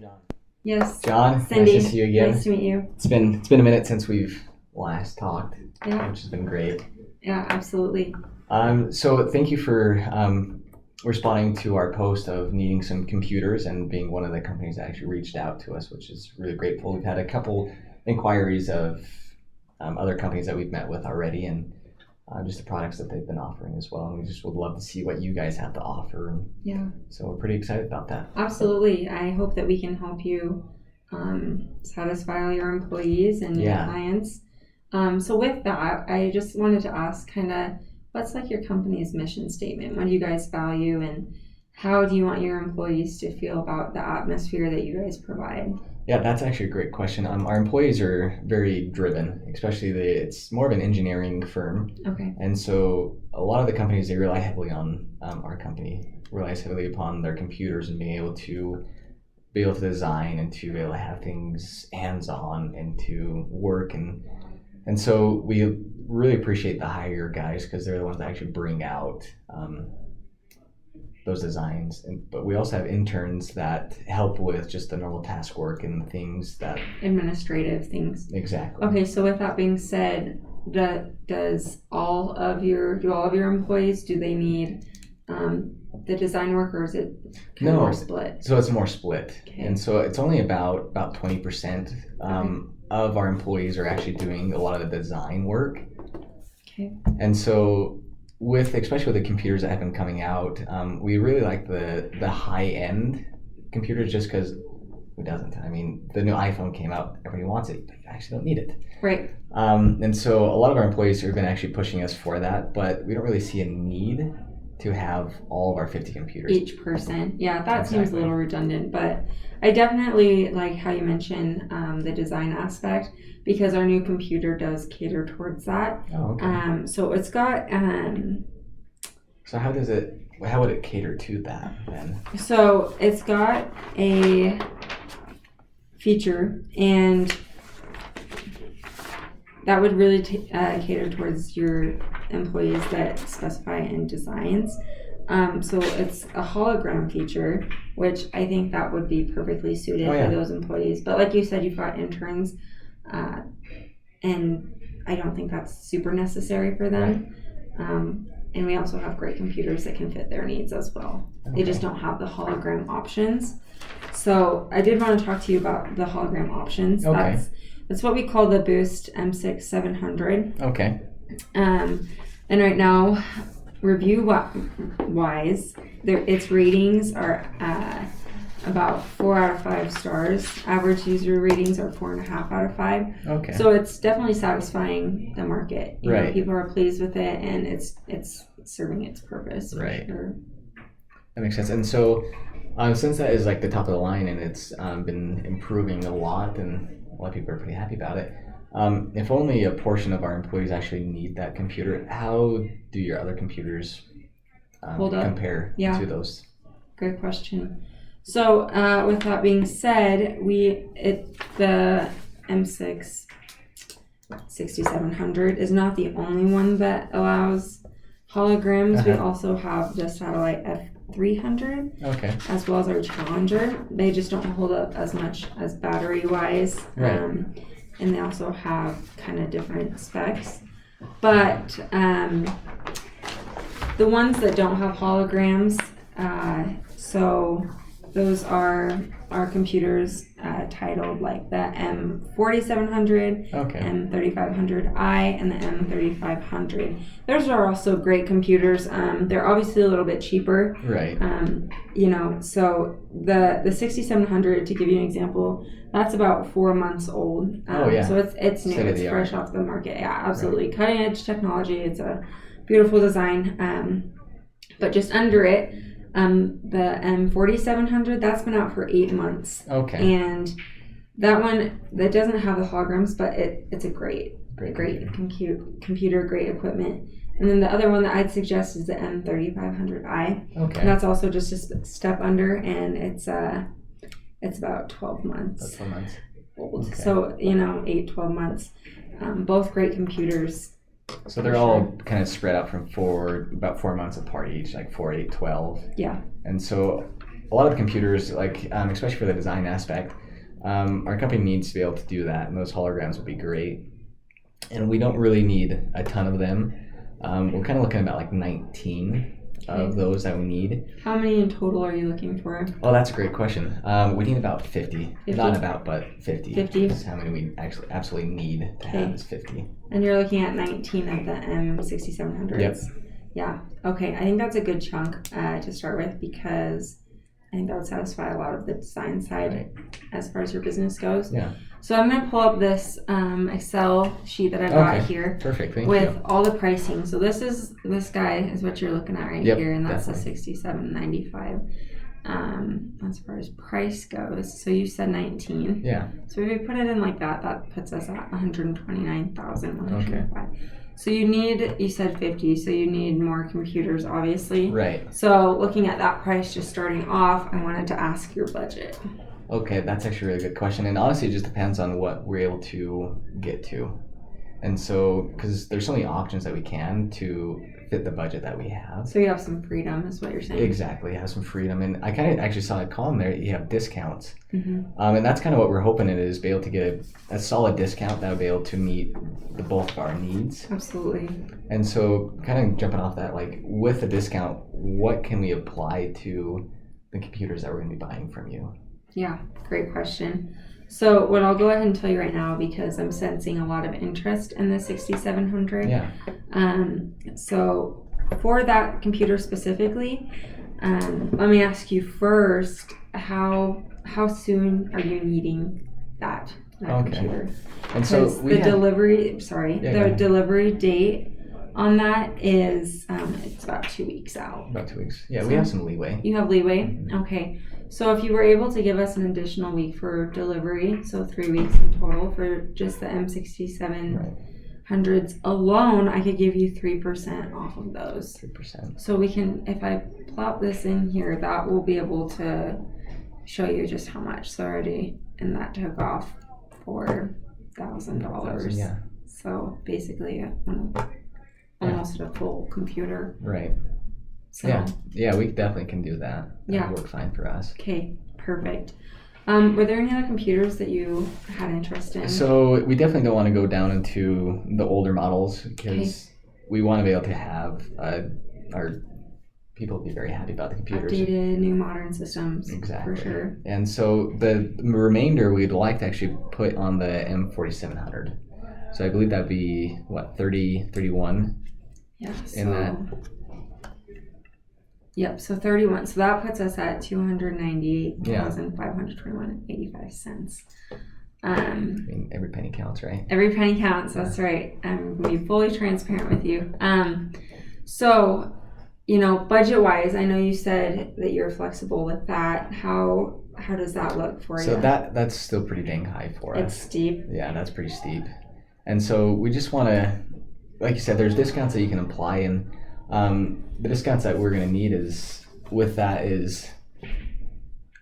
John. Yes. John, Cindy. nice to see you again. Nice to meet you. It's been a minute since we've last talked, Yeah. which has been great. Yeah, absolutely. So thank you for responding to our post of needing some computers and being one of the companies that actually reached out to us, which is really grateful. We've had a couple inquiries of other companies that we've met with already, and just the products that they've been offering as well. And we just would love to see what you guys have to offer. And Yeah. so we're pretty excited about that. Absolutely. I hope that we can help you satisfy all your employees and your clients. So with that, I just wanted to ask kind of what's like your company's mission statement? What do you guys value, and how do you want your employees to feel about the atmosphere that you guys provide? Yeah, that's actually a great question. Our employees are very driven, especially it's more of an engineering firm. Okay. And so a lot of the companies, they rely heavily on our company, relies heavily upon their computers and being able to design and to be able to have things hands-on and to work. And so we really appreciate the higher guys because they're the ones that actually bring out those designs, but we also have interns that help with just the normal task work and the things that administrative things. Exactly. Okay, so with that being said, does all of your employees, do they need the design work, or is it kind of more split? So it's more split. Okay. And so it's only about 20% of our employees are actually doing a lot of the design work. Okay. And so especially with the computers that have been coming out, we really like the high end computers just because who doesn't? I mean, the new iPhone came out, everybody wants it, but you actually don't need it. Right. And so a lot of our employees have been actually pushing us for that, but we don't really see a need to have all of our 50 computers. Each person. Yeah, that seems a little redundant, but I definitely like how you mentioned the design aspect, because our new computer does cater towards that. Oh, okay. So it's got So how would it cater to that then? So it's got a feature, and that would really cater towards your employees that specify in designs. So it's a hologram feature, which I think that would be perfectly suited for those employees. But like you said, you've got interns, and I don't think that's super necessary for them. Right. And we also have great computers that can fit their needs as well. Okay. They just don't have the hologram options. So I did want to talk to you about the hologram options. Okay. That's what we call the Boost M6 700. Okay. And right now, review-wise, its ratings are about 4 out of 5 stars. Average user ratings are 4.5 out of 5. Okay. So it's definitely satisfying the market. You know, people are pleased with it, and it's serving its purpose. Right. Sure. That makes sense. And so, since that is like the top of the line and it's been improving a lot, and a lot of people are pretty happy about it. If only a portion of our employees actually need that computer, how do your other computers compare to those? Great question. So with that being said, the M6 6700 is not the only one that allows holograms. We also have the Satellite F300, as well as our Challenger. They just don't hold up as much as battery-wise, and they also have kind of different specs. But the ones that don't have holograms, so those are our computers titled like the M4700, M3500i, and the M3500. Those are also great computers. They're obviously a little bit cheaper. Right. So the 6700, to give you an example, that's about 4 months old. So it's new. It's fresh off the market. Yeah, absolutely. Right. Cutting edge technology. It's a beautiful design. But just under it, the M4700, that's been out for 8 months. Okay. And that one, that doesn't have the holograms, but it's a great computer, great equipment. And then the other one that I'd suggest is the M3500i. Okay. And that's also just a step under, and it's about 12 months. 12 months. Old. Okay. So 8-12 months. Both great computers. So they're all kind of spread out from about 4 months apart each, like 4, 8, 12. Yeah. And so a lot of the computers, like especially for the design aspect, our company needs to be able to do that, and those holograms would be great. And we don't really need a ton of them. We're kind of looking at about like 19 of those that we need. How many in total are you looking for? Oh, that's a great question. We need about 50. Not about, but 50. 50? That's how many we actually absolutely need to have is 50. And you're looking at 19 of the M6700s? Yep. Yeah. Okay. I think that's a good chunk to start with, because I think that would satisfy a lot of the design side as far as your business goes. Yeah. So I'm going to pull up this Excel sheet that I've got here. Perfect. Thank with you. all the pricing. So this guy is what you're looking at here, and that's definitely. the $67.95 as far as price goes. So you said 19. Yeah. So if we put it in like that, that puts us at $129,105. Okay. So you said 50, so you need more computers, obviously. Right. So looking at that price just starting off, I wanted to ask your budget. Okay, that's actually a really good question. And honestly, it just depends on what we're able to get to. And so, because there's so many options that we can to fit the budget that we have. So you have some freedom, is what you're saying? Exactly, have some freedom. And I kind of actually saw a column there, you have discounts. Mm-hmm. And that's kind of what we're hoping it is, be able to get a solid discount that would be able to meet both of our needs. Absolutely. And so kind of jumping off that, like with the discount, what can we apply to the computers that we're going to be buying from you? Yeah, great question. So what I'll go ahead and tell you right now, because I'm sensing a lot of interest in the 6700. Yeah. So for that computer specifically, let me ask you first, how soon are you needing that computer? And so the delivery date on that is it's about 2 weeks out. About 2 weeks. Yeah, so we have some leeway. You have leeway? Okay. So if you were able to give us an additional week for delivery, so 3 weeks in total for just the M6700s alone, I could give you 3% off of those. 3%. So we can, if I plop this in here, that will be able to show you just how much. So already, and that took off $4,000. Yeah. So basically almost a full computer. Right. So, yeah, we definitely can do that. That would work fine for us. Okay, perfect. Were there any other computers that you had interest in? So we definitely don't want to go down into the older models, because we want to be able to have our people be very happy about the computers. Updated, new modern systems. Exactly. For sure. And so the remainder we'd like to actually put on the M4700. So I believe that'd be, 31? Yeah. In that. Yep, so 31. So that puts us at $298,521.85. I mean, every penny counts, right? Every penny counts. That's right. I'm going to be fully transparent with you. So, budget-wise, I know you said that you're flexible with that. How does that look for you? So that's still pretty dang high for us. It's steep. Yeah, that's pretty steep. And so we just want to, like you said, there's discounts that you can apply, and the discounts that we're going to need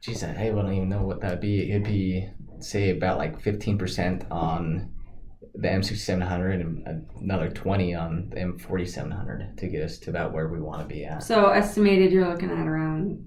geez, I don't even know what that would be. It'd be, say, about like 15% on the M6700 and another 20 on the M4700 to get us to about where we want to be at. So estimated you're looking at around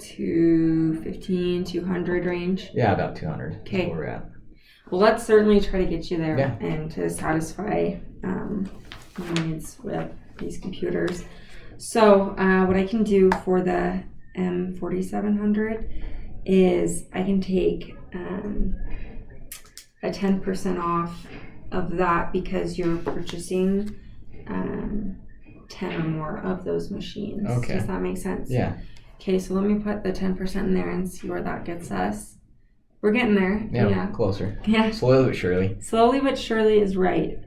215, 200 range? Yeah, about 200 okay. is where we're at. Well, let's certainly try to get you there and to satisfy your needs with these computers. So what I can do for the M4700 is I can take a 10% off of that, because you're purchasing 10 or more of those machines. Okay. Does that make sense? Yeah. Okay, so let me put the 10% in there and see where that gets us. We're getting there. Yeah. Closer. Yeah. Slowly but surely. Slowly but surely is right.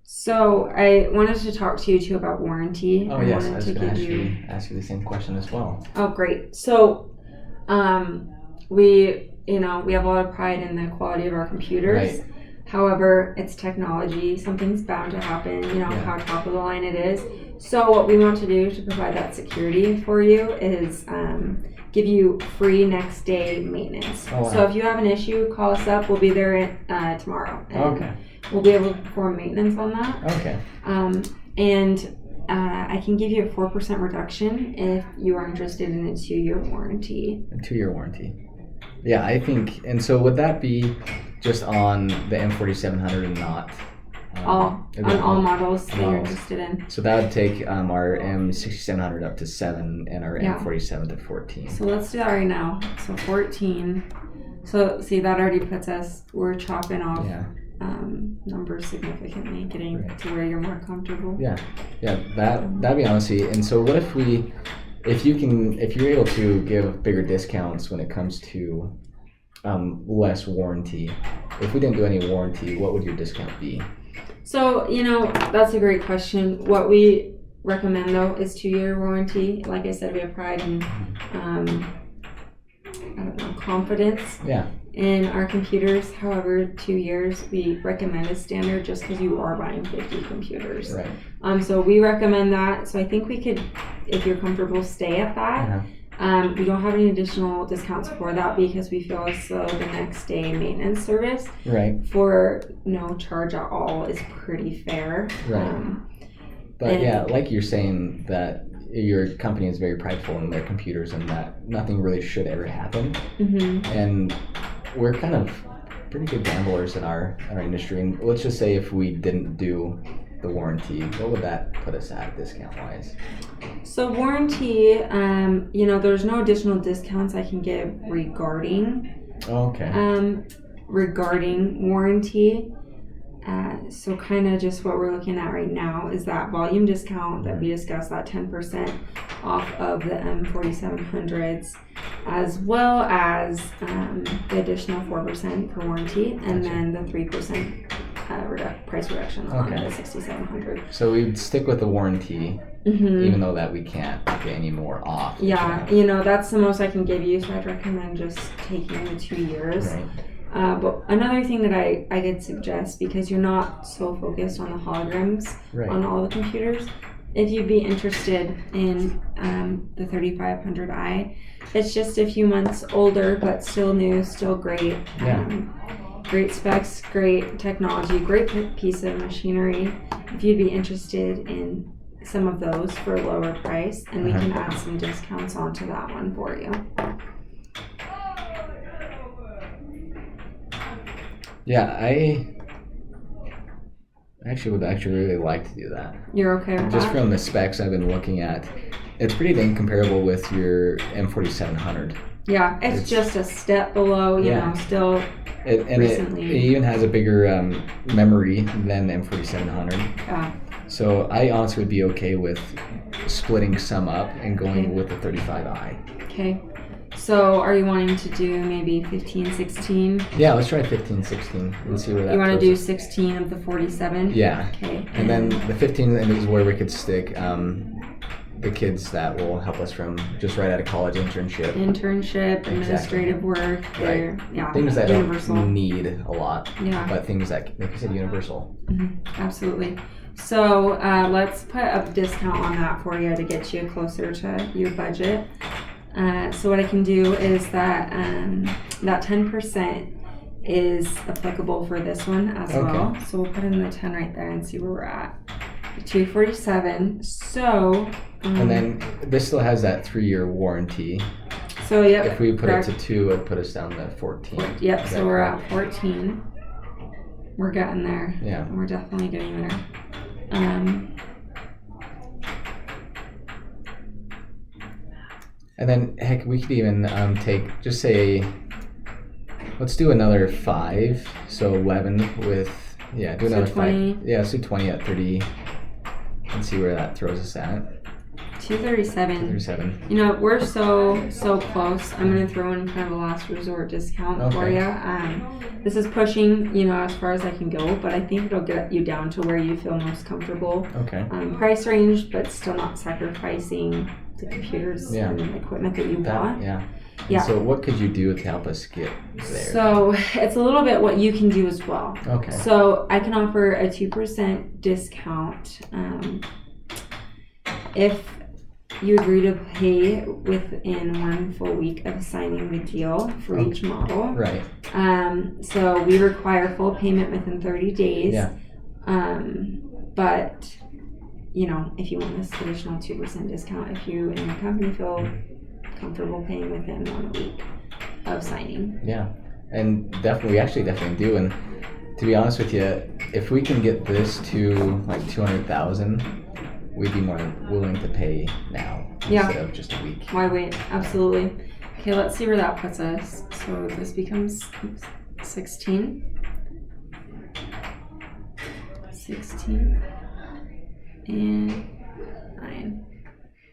So I wanted to talk to you too about warranty. Oh, yes. I was going to ask you the same question as well. Oh, great. So we have a lot of pride in the quality of our computers. Right. However, it's technology. Something's bound to happen, how top of the line it is. So what we want to do to provide that security for you is give you free next day maintenance. Oh, wow. So if you have an issue, call us up. We'll be there tomorrow. Okay. We'll be able to perform maintenance on that. Okay. And I can give you a 4% reduction if you are interested in a 2-year warranty. A 2-year warranty. Yeah, I think, and so would that be just on the M4700 and not on all models that you're interested in? So that would take our M6700 up to 7 and our M47 to 14. So let's do that right now. So 14. So see, that already puts us, we're chopping off numbers significantly, getting to where you're more comfortable. That'd be honestly. And so what if you're able to give bigger discounts when it comes to less warranty, if we didn't do any warranty, what would your discount be? So, that's a great question. What we recommend though is 2-year warranty. Like I said, we have pride and confidence in our computers. However, 2 years we recommend as standard just because you are buying 50 computers. Right. So we recommend that. So I think we could, if you're comfortable, stay at that. We don't have any additional discounts for that because we feel as though the next day maintenance service for no charge at all is pretty fair. But like you're saying that your company is very prideful in their computers and that nothing really should ever happen. And we're kind of pretty good gamblers in our industry. And let's just say if we didn't do the warranty, what would that put us at discount wise? So warranty, there's no additional discounts I can give regarding warranty. So kind of just what we're looking at right now is that volume discount that we discussed, that 10% off of the M4700s, as well as the additional 4% for warranty, and then the 3% price reduction on the 6700. So we'd stick with the warranty, even though that we can't get any more off. That's the most I can give you, so I'd recommend just taking the 2 years. But another thing that I could suggest, because you're not so focused on the holograms on all the computers, if you'd be interested in the 3500i, it's just a few months older, but still new, still great. Great specs, great technology, great piece of machinery. If you'd be interested in some of those for a lower price, and we can add some discounts onto that one for you. I would really like to do that. You're okay with that? Just from the specs I've been looking at, it's pretty dang comparable with your M4700. Yeah, it's just a step below, still recently. It even has a bigger memory than the M4700. So I honestly would be okay with splitting some up and going with the 35i. Okay. So are you wanting to do maybe 15, 16? Yeah, let's try 15, 16 and see where that goes. You want to do 16 of the 47? Yeah. Okay. And then the 15 is where we could stick the kids that will help us from just right out of college internship, administrative work, things that universal. Don't need a lot, but things that, like you said, universal. Absolutely. So let's put a discount on that for you to get you closer to your budget. So what I can do is that that 10% is applicable for this one as well. So we'll put in the 10 right there and see where we're at. 247. So and then this still has that 3-year warranty. So if we put it to 2, it'd put us down to 14. Yep. So we're at 14. We're getting there. Yeah. We're definitely getting there. And then heck, we could even let's do another 5. So 11 with do another 20. 5. Yeah, let's do 20 at 30. And see where that throws us at. 237. We're so close. I'm gonna throw in kind of a last resort discount for you. This is pushing, as far as I can go, but I think it'll get you down to where you feel most comfortable. Price range, but still not sacrificing the computers and the equipment that you want. Yeah. So what could you do to help us get there? So it's a little bit what you can do as well. Okay. So I can offer a 2% discount if you agree to pay within 1 full week of signing the deal for each model. Right. So we require full payment within 30 days. Yeah. But if you want this additional 2% discount, if you and your company feel comfortable paying within 1 week of signing. Yeah, and we actually definitely do. And to be honest with you, if we can get this to like 200,000, we'd be more willing to pay now instead of just a week. Why wait? Absolutely. Okay, let's see where that puts us. So this becomes 16. 16 and 9.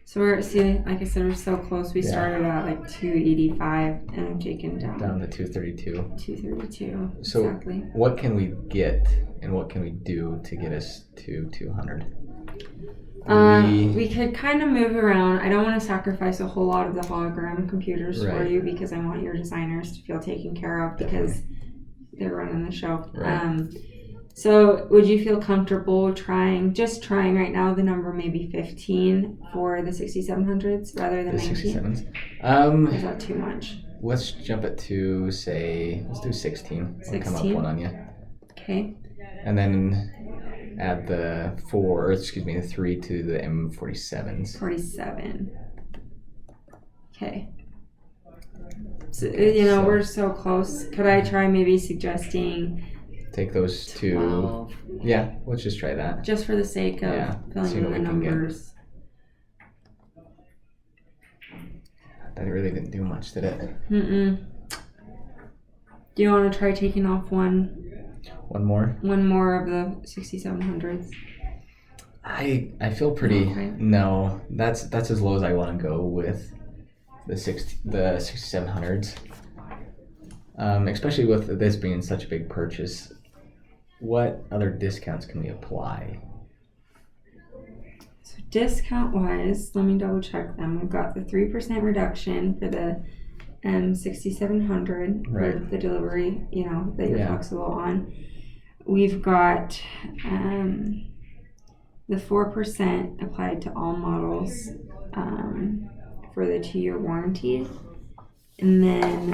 So we're, like I said, we're so close. We started at like 285 and we've taken down to 232. 232. So exactly. What can we get and what can we do to get us to 200? We could kind of move around. I don't want to sacrifice a whole lot of the hologram computers for you because I want your designers to feel taken care of because they're running the show. Right. So would you feel comfortable trying right now the number maybe 15 for the 6700s rather than 19? 67s. Is that too much? Let's jump it to let's do 16. 16? I'll come up one on you. Okay. And then add the 3 to the M47s. 47. Okay. So, we're so close. Could I try maybe suggesting... Take those 12. Yeah, let's just try that. Just for the sake of filling in the numbers. That really didn't do much, did it? Mm-mm. Do you want to try taking off one more? One more of the 6700s. I feel pretty... No, that's as low as I want to go with the 6700s. Especially with this being such a big purchase. What other discounts can we apply? So discount wise, let me double check them. We've got the 3% reduction for the 6700 for the delivery, that you're flexible on. We've got the 4% applied to all models for the 2-year warranty. And then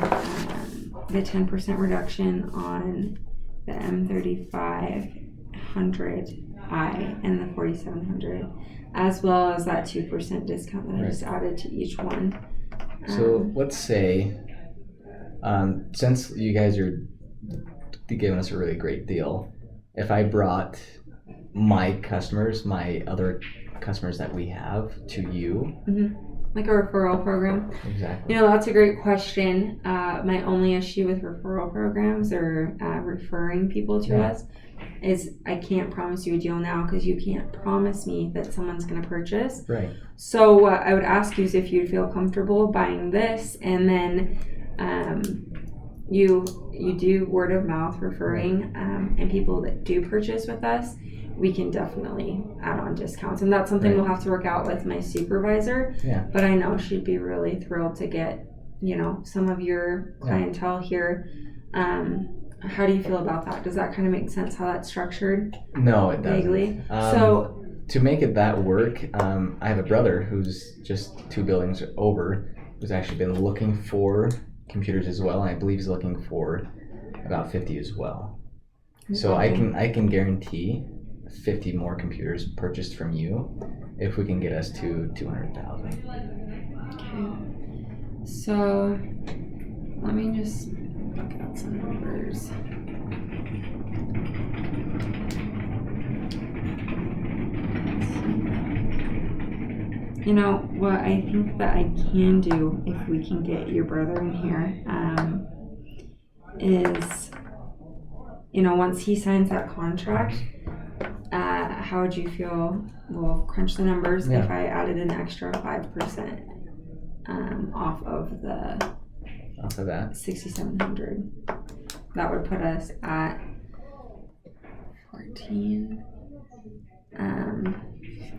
the 10% reduction on the M3500i and the 4700, as well as that 2% discount that I just added to each one. So let's say, since you guys are giving us a really great deal, if I brought my other customers that we have to you, like a referral program. Exactly. That's a great question. My only issue with referral programs or referring people to us is I can't promise you a deal now because you can't promise me that someone's going to purchase. Right. So what I would ask you is if you'd feel comfortable buying this and then you do word of mouth referring and people that do purchase with us, we can definitely add on discounts. And that's something we'll have to work out with my supervisor. Yeah. But I know she'd be really thrilled to get, some of your clientele here. How do you feel about that? Does that kind of make sense how that's structured? No, it doesn't. Vaguely. So to make it that work, I have a brother who's just 2 buildings over who's actually been looking for computers as well. And I believe he's looking for about 50 as well. So I can guarantee 50 more computers purchased from you if we can get us to 200,000. Okay. So let me just look at some numbers. What I think that I can do if we can get your brother in here is, once he signs that contract, how would you feel? We'll crunch the numbers if I added an extra 5% off of that 6,700. That would put us at 14, and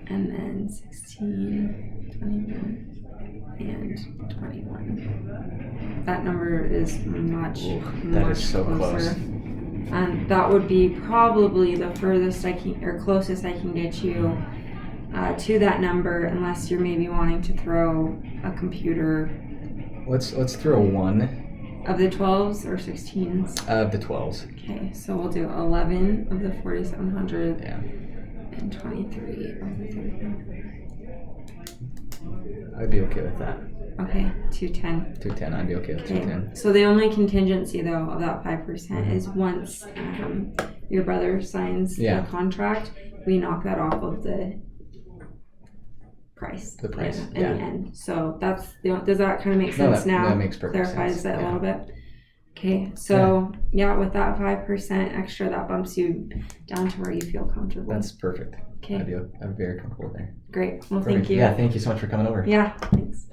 then 16, 21, and 21. That number is much so closer. Close. And that would be probably the furthest closest I can get you to that number, unless you're maybe wanting to throw a computer. Let's throw one. Of the 12s or 16s? Of the 12s. Okay, so we'll do 11 of the 4700. Yeah. and 23 over 30. I'd be okay with that. Okay, 210. 210. I'd be okay with 210. So the only contingency though of that 5% is once your brother signs the contract, we knock that off of the price. The price in the end. So that's does that kind of make sense now? That makes perfect sense. Clarifies that a little bit. Okay, so with that 5% extra, that bumps you down to where you feel comfortable. That's perfect. Okay, I'm very comfortable there. Great. Well, Perfect. thank you. Yeah, thank you so much for coming over. Yeah, thanks.